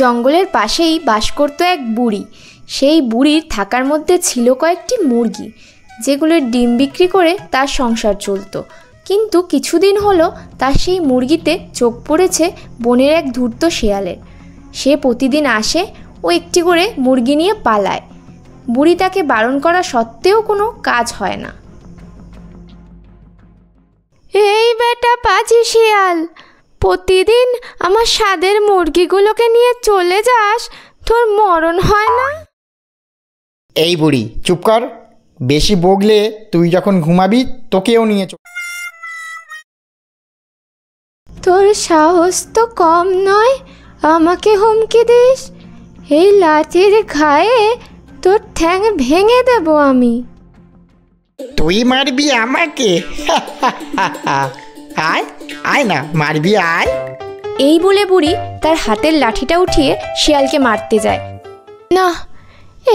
জঙ্গলের পাশেই বাস করত এক বুড়ি। সেই বুড়ির থাকার মধ্যে ছিল কয়েকটি মুরগি, যেগুলোর ডিম বিক্রি করে তার সংসার চলত। কিন্তু কিছুদিন হলো তার সেই মুরগিতে চোখ পড়েছে বনের এক ধূর্ত শেয়ালের। সে প্রতিদিন আসে ও একটি করে মুরগি নিয়ে পালায়। বুড়ি তাকে বারণ করা সত্ত্বেও কোনো কাজ হয় না। এই বেটা পাজি শিয়াল, প্রতিদিন আমার স্বাদের মুরগিগুলোকে নিয়ে চলে যাস, তোর মরণ হয় না? এই বুড়ি চুপ কর, বেশি বগলে তুই যখন ঘুমাবি তোকেও নিয়ে তোর সাহস তো কম নয়, আমাকে হুমকি দিস? এই লাঠির ঘায়ে তোর ঠ্যাং ভেঙে দেব আমি। তুই মারবি আমাকে? আয় আয় না, মারবি আয়। এই বলে বুড়ি তার হাতের লাঠিটা উঠিয়ে শিয়ালকে মারতে যায়। না,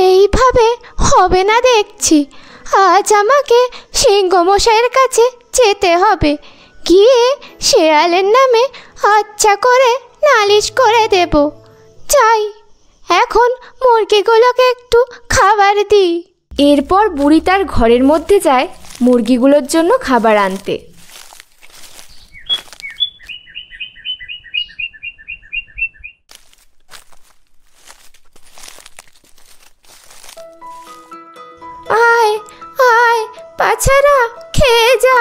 এইভাবে হবে না দেখছি। আজ আমাকে সিংহমশাইয়ের কাছে যেতে হবে, গিয়ে শেয়ালের নামে আচ্ছা করে নালিশ করে দেব। যাই, এখন মুরগিগুলোকে একটু খাবার দিই। এরপর বুড়ি তার ঘরের মধ্যে যায় মুরগিগুলোর জন্য খাবার আনতে। আয় আয় বাছারা, খেয়ে যা।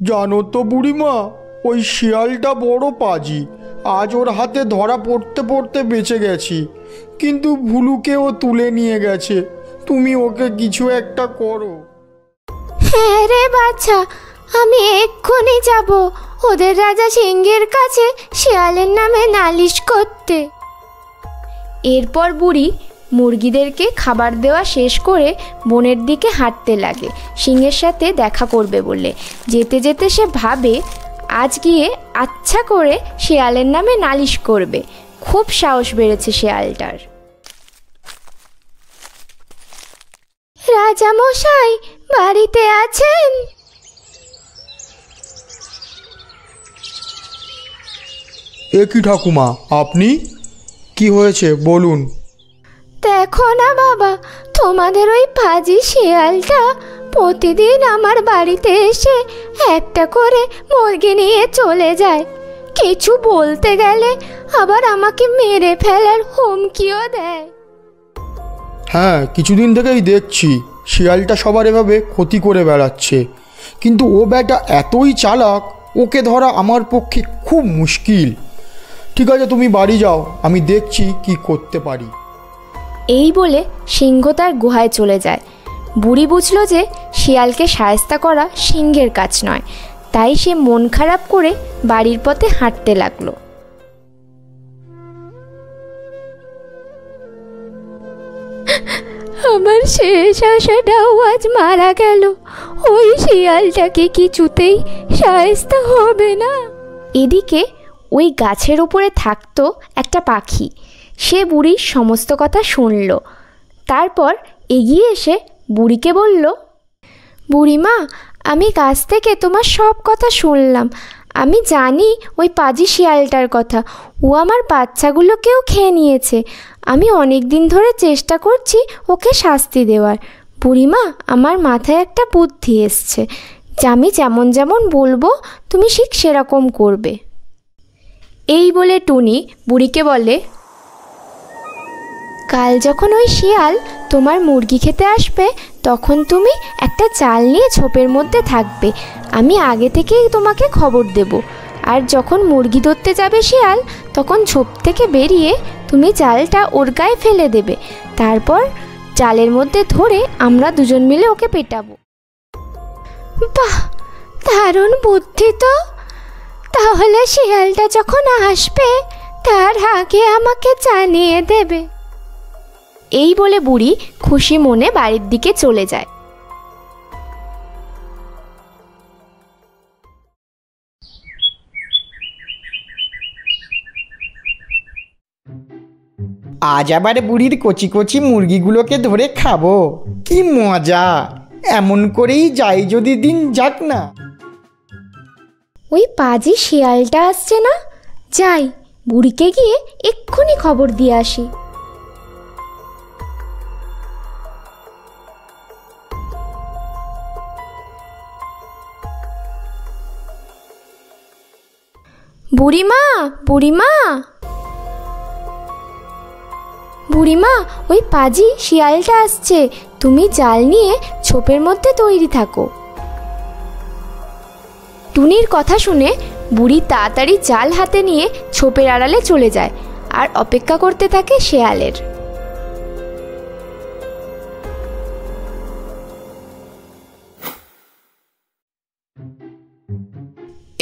জানো তো বুড়িমা, ওই শিয়ালটা বড় পাজি। আজ ওর হাতে ধরা পড়তে পড়তে বেঁচে গেছি, কিন্তু ভুলুকেও তুলে নিয়ে গেছে। তুমি ওকে কিছু একটা করো। হ্যাঁ রে বাচ্চা, আমি এক্ষুনি যাব ওদের রাজা সিংহের কাছে শিয়ালের নামে নালিশ করতে। এরপর বুড়ি মুরগিদেরকে খাবার দেওয়া শেষ করে বনের দিকে হাঁটতে লাগে সিংহের সাথে দেখা করবে বলে। যেতে যেতে সে ভাবে আজ গিয়ে আচ্ছা করে শিয়ালের নামে নালিশ করবে। খুব সাহস বেড়েছে শিয়ালটার। রাজা মশাই বাড়িতে আছেন? এ কি ঠাকুমা, আপনি? কি হয়েছে বলুন। দেখো না বাবা, তোমাদের ওই পাজি শিয়ালটা প্রতিদিন আমার বাড়িতে এসে একটা করে মুরগি নিয়ে চলে যায়। কিছু বলতে গেলে আবার আমাকে মেরে ফেলার হুমকিও দেয়। হ্যাঁ, কিছুদিন থেকেই দেখছি শিয়ালটা সবার এভাবে ক্ষতি করে বেড়াচ্ছে। কিন্তু ও ব্যাটা এতই চালাক, ওকে ধরা আমার পক্ষে খুব মুশকিল। ঠিক আছে, তুমি বাড়ি যাও, আমি দেখছি কি করতে পারি। এই বলে সিংহ তার গুহায় চলে যায়। বুড়ি বুঝল যে শিয়ালকে শায়েস্তা করা সিংহের কাজ নয়, তাই সে মন খারাপ করে বাড়ির পথে হাঁটতে লাগলো। আমার শেষ আশাটাও আজ মারা গেল। ওই শিয়ালটাকে কিছুতেই শায়েস্তা হবে না। এদিকে ওই গাছের উপরে থাকতো একটা পাখি। সে বুড়ির সমস্ত কথা শুনল। তারপর এগিয়ে এসে বুড়িকে বলল, বুড়িমা, আমি গাছ থেকে তোমার সব কথা শুনলাম। আমি জানি ওই পাজি শিয়ালটার কথা। ও আমার বাচ্চাগুলোকেও খেয়ে নিয়েছে। আমি অনেক দিন ধরে চেষ্টা করছি ওকে শাস্তি দেওয়ার। বুড়িমা, আমার মাথায় একটা বুদ্ধি এসছে। আমি যেমন যেমন বলবো তুমি ঠিক সেরকম করবে। এই বলে টুনি বুড়িকে বলে, কাল যখন ওই শিয়াল তোমার মুরগি খেতে আসবে, তখন তুমি একটা জাল নিয়ে ঝোপের মধ্যে থাকবে। আমি আগে থেকেই তোমাকে খবর দেব। আর যখন মুরগি ধরতে যাবে শিয়াল, তখন ঝোপ থেকে বেরিয়ে তুমি জালটা ওর গায়ে ফেলে দেবে। তারপর জালের মধ্যে ধরে আমরা দুজন মিলে ওকে পেটাবো। বাহ, দারুণ বুদ্ধি তো। তাহলে শিয়ালটা যখন আসবে তার আগে আমাকে জানিয়ে দেবে। এই বলে বুড়ি খুশি মনে বাড়ির দিকে চলে যায়। আজ আবার বুড়ির কচি কচি মুরগিগুলোকে ধরে খাবো। কি মজা! এমন করেই যাই যদি দিন যাক না। ওই পাজি শিয়ালটা আসছে না, যাই বুড়িকে গিয়ে এক্ষুনি খবর দিয়ে আসি। বুড়িমা, বুড়িমা, বুড়িমা, ওই পাজি শিয়ালটা আসছে, তুমি জাল নিয়ে ছোপের মধ্যে তৈরি থাকো। টুনির কথা শুনে বুড়ি তাড়াতাড়ি জাল হাতে নিয়ে ছোপের আড়ালে চলে যায় আর অপেক্ষা করতে থাকে শেয়ালের।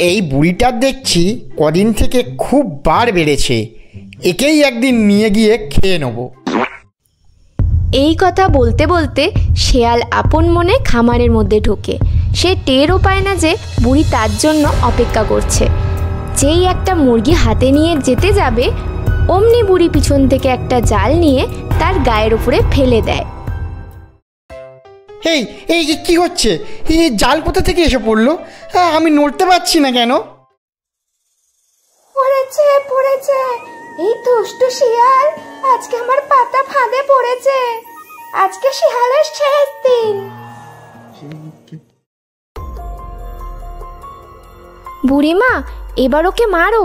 এই বুড়িটার দেখছি কদিন থেকে খুব বার বেড়েছে, একেই একদিন নিয়ে গিয়ে খেয়ে নেব। এই কথা বলতে বলতে শেয়াল আপন মনে খামারের মধ্যে ঢোকে। সে টেরও পায় না যে বুড়ি তার জন্য অপেক্ষা করছে। যেই একটা মুরগি হাতে নিয়ে যেতে যাবে, অমনি বুড়ি পিছন থেকে একটা জাল নিয়ে তার গায়ের উপরে ফেলে দেয়। এই এই কি হচ্ছে? এই জাল কোথা থেকে এসে পড়লো? আমি নড়তে পারছি না কেন? পড়েছে পড়েছে, এই দুষ্টু শিয়াল আজকে আমার পাতা ফাঁদে পড়েছে। আজকে শিয়ালের শেষ দিন। বুড়িমা, এবার ওকে মারো,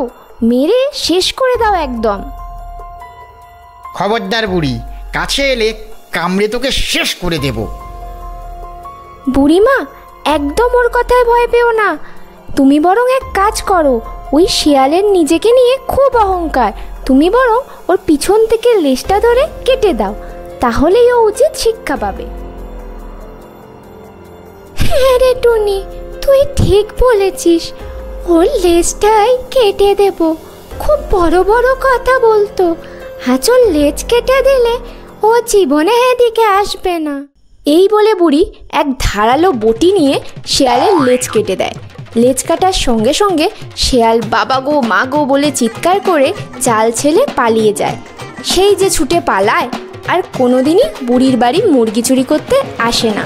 মেরে শেষ করে দাও একদম। খবরদার বুড়ি, কাছে এলে কামড়ে তোকে শেষ করে দেব। বুড়িমা, একদম ওর কথায় ভয় পেও না। তুমি বরং এক কাজ করো, ওই শিয়ালের নিজেকে নিয়ে খুব অহংকার, তুমি বরং ওর পিছন থেকে লেজটা ধরে কেটে দাও, তাহলেই ও উচিত শিক্ষা পাবে। হ্যাঁ রে টুনি, তুই ঠিক বলেছিস, ওর লেজটাই কেটে দেব। খুব বড় বড় কথা বলতো, আজ ওর লেজ কেটে দিলে ও জীবনে এদিকে আসবে না। এই বলে বুড়ি এক ধারালো বটি নিয়ে শেয়ালের লেজ কেটে দেয়। লেজ কাটার সঙ্গে সঙ্গে শেয়াল বাবা গো মা গো বলে চিৎকার করে জাল ছেলে পালিয়ে যায়। সেই যে ছুটে পালায়, আর কোনোদিনই বুড়ির বাড়ি মুরগি চুরি করতে আসে না।